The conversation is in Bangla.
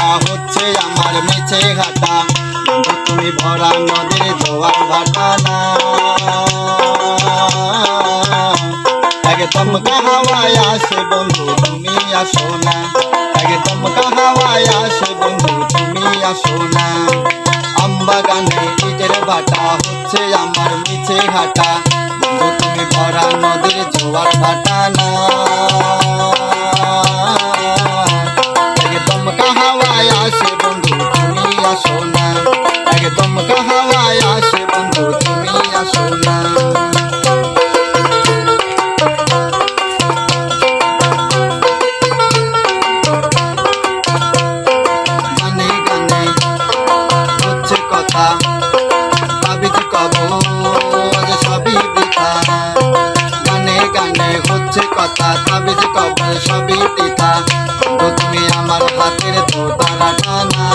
ভাটা হচ্ছে আমার মিছে ঘাটা, তুমি ভরা নদীর জোয়ার ভাটা না। একদম হাওয়ায় আসে বন্ধু তুমি আসো না, একদম হাওয়ায় আসে বন্ধু তুমি আসো না। আমবাগানে ইটের ভাটা হচ্ছে আমার মিছে ঘাটা, বন্ধু তুমি ভরা নদীর জোয়ার ভাটা না। একদম হাওয়ায় আসে বন্ধু তুমি আসো না, একদম হাওয়ায় আসে বন্ধু তুমি আসো না। গানে গানে হচ্ছে কথা, তাবিজ কবজ সবই বৃথা। গানে গানে হচ্ছে কথা, তাবিজ কবজ সবই বৃথা। তুমি আমার হাতের দোতারা টানা।